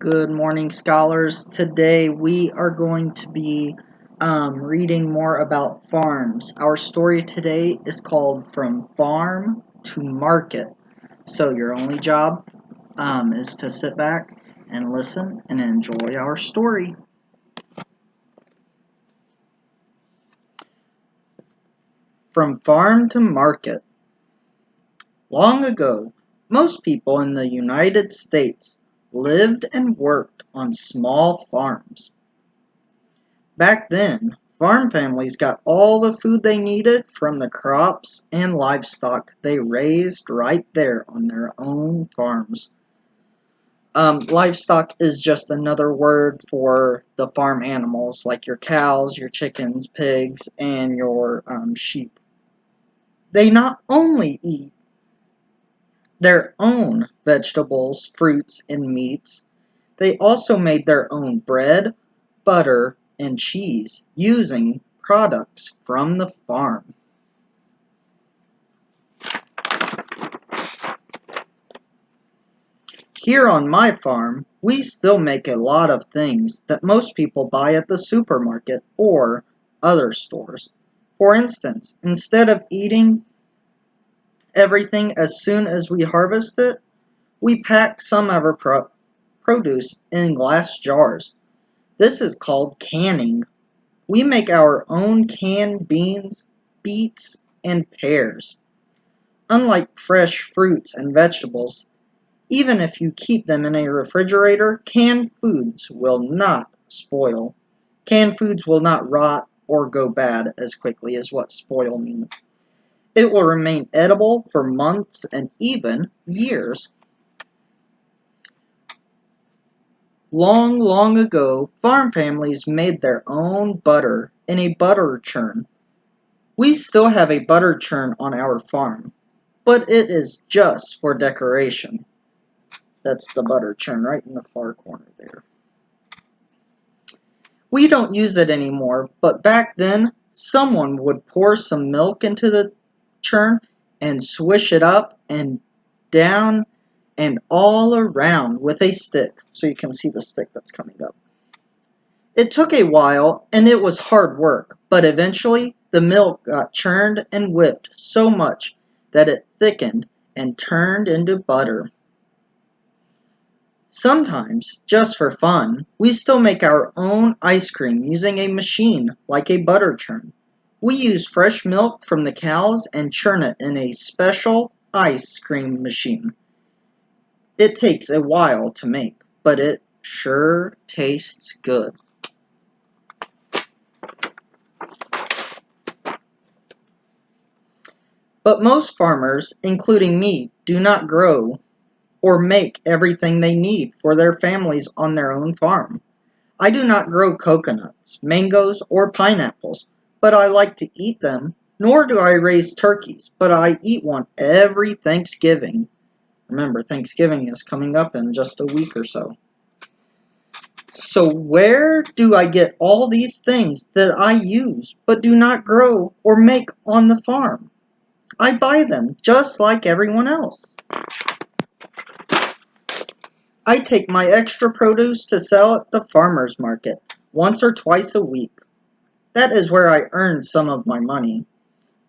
Good morning, scholars. Today we are going to be reading more about farms. Our story today is called From Farm to Market. So your only job is to sit back and listen and enjoy our story. From Farm to Market. Long ago, most people in the United States lived and worked on small farms. Back then, farm families got all the food they needed from the crops and livestock they raised right there on their own farms. Livestock is just another word for the farm animals, like your cows, your chickens, pigs, and your sheep. They not only eat their own vegetables, fruits, and meats, they also made their own bread, butter, and cheese using products from the farm. Here on my farm, we still make a lot of things that most people buy at the supermarket or other stores. For instance, instead of eating everything as soon as we harvest it, we pack some of our produce in glass jars. This is called canning. We make our own canned beans, beets, and pears. Unlike fresh fruits and vegetables, even if you keep them in a refrigerator, canned foods will not spoil. Canned foods will not rot or go bad as quickly as what spoil means. It will remain edible for months and even years. Long, long ago, farm families made their own butter in a butter churn. We still have a butter churn on our farm, but it is just for decoration. That's the butter churn right in the far corner there. We don't use it anymore, but back then, someone would pour some milk into the churn and swish it up and down and all around with a stick, so you can see the stick that's coming up. It took a while and it was hard work, but eventually the milk got churned and whipped so much that it thickened and turned into butter. Sometimes, just for fun, we still make our own ice cream using a machine like a butter churn. We use fresh milk from the cows and churn it in a special ice cream machine. It takes a while to make, but it sure tastes good. But most farmers, including me, do not grow or make everything they need for their families on their own farm. I do not grow coconuts, mangoes, or pineapples, but I like to eat them. Nor do I raise turkeys, but I eat one every Thanksgiving. Remember, Thanksgiving is coming up in just a week or so. So where do I get all these things that I use but do not grow or make on the farm? I buy them just like everyone else. I take my extra produce to sell at the farmer's market once or twice a week. That is where I earn some of my money.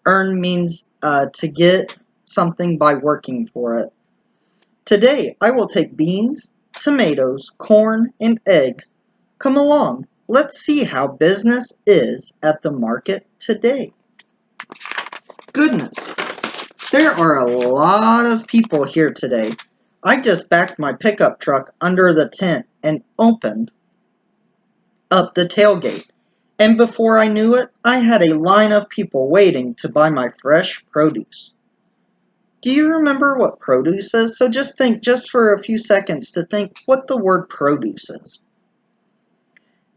Earn means to get something by working for it. Today I will take beans, tomatoes, corn, and eggs. Come along, let's see how business is at the market today. Goodness, there are a lot of people here today. I just backed my pickup truck under the tent and opened up the tailgate. And before I knew it, I had a line of people waiting to buy my fresh produce. Do you remember what produce is? So just think, just for a few seconds, to think what the word produce is.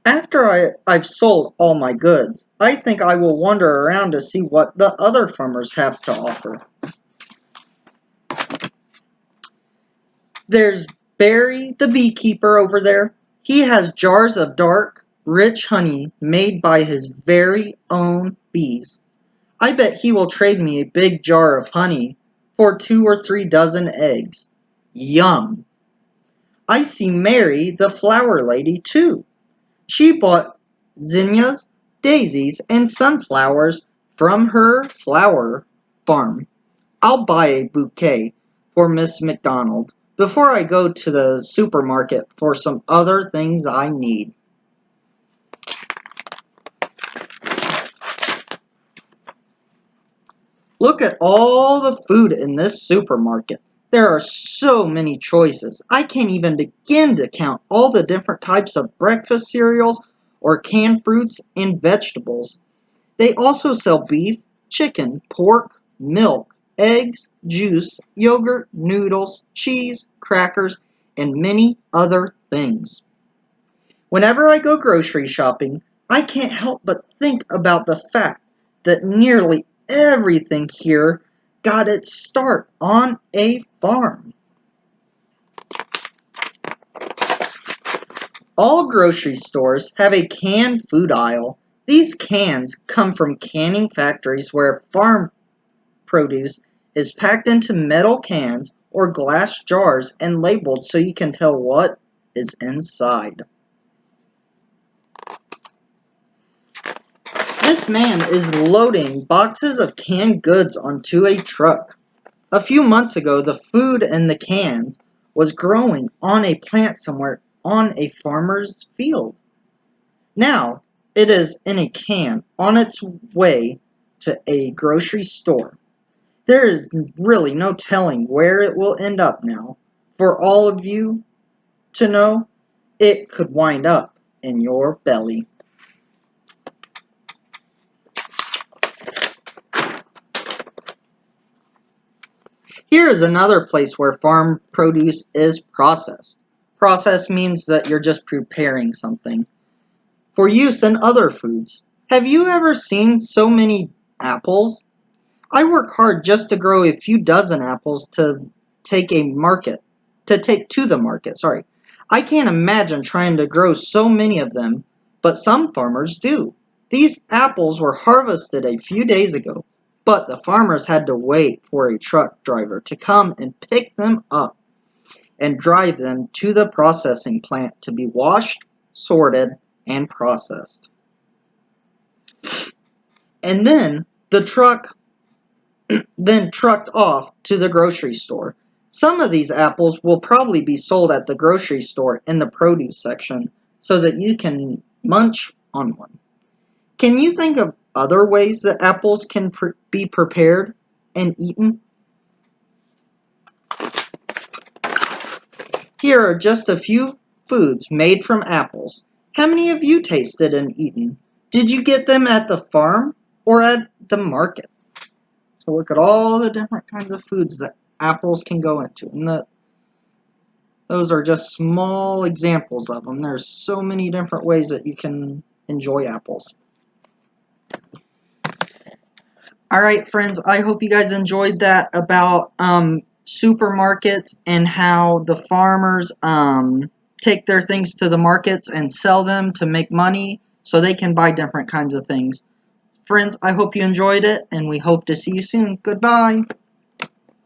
After I've sold all my goods, I think I will wander around to see what the other farmers have to offer. There's Barry the beekeeper over there. He has jars of dark, rich honey made by his very own bees. I bet he will trade me a big jar of honey for 2 or 3 dozen eggs. Yum! I see Mary, the flower lady, too. She bought zinnias, daisies, and sunflowers from her flower farm. I'll buy a bouquet for Miss McDonald before I go to the supermarket for some other things I need. Look at all the food in this supermarket. There are so many choices. I can't even begin to count all the different types of breakfast cereals or canned fruits and vegetables. They also sell beef, chicken, pork, milk, eggs, juice, yogurt, noodles, cheese, crackers, and many other things. Whenever I go grocery shopping, I can't help but think about the fact that nearly everything here got its start on a farm. All grocery stores have a canned food aisle. These cans come from canning factories where farm produce is packed into metal cans or glass jars and labeled so you can tell what is inside. This man is loading boxes of canned goods onto a truck. A few months ago, the food in the cans was growing on a plant somewhere on a farmer's field. Now, it is in a can on its way to a grocery store. There is really no telling where it will end up now. For all of you to know, it could wind up in your belly. Here is another place where farm produce is processed. Process means that you're just preparing something for use in other foods. Have you ever seen so many apples? I work hard just to grow a few dozen apples to take to the market, sorry. I can't imagine trying to grow so many of them, but some farmers do. These apples were harvested a few days ago, but the farmers had to wait for a truck driver to come and pick them up and drive them to the processing plant to be washed, sorted, and processed. And then the truck then trucked off to the grocery store. Some of these apples will probably be sold at the grocery store in the produce section so that you can munch on one. Can you think of other ways that apples can be prepared and eaten? Here are just a few foods made from apples. How many have you tasted and eaten? Did you get them at the farm or at the market? So look at all the different kinds of foods that apples can go into. And those are just small examples of them. There's so many different ways that you can enjoy apples. Alright friends, I hope you guys enjoyed that about supermarkets and how the farmers take their things to the markets and sell them to make money so they can buy different kinds of things. Friends, I hope you enjoyed it, and we hope to see you soon. Goodbye!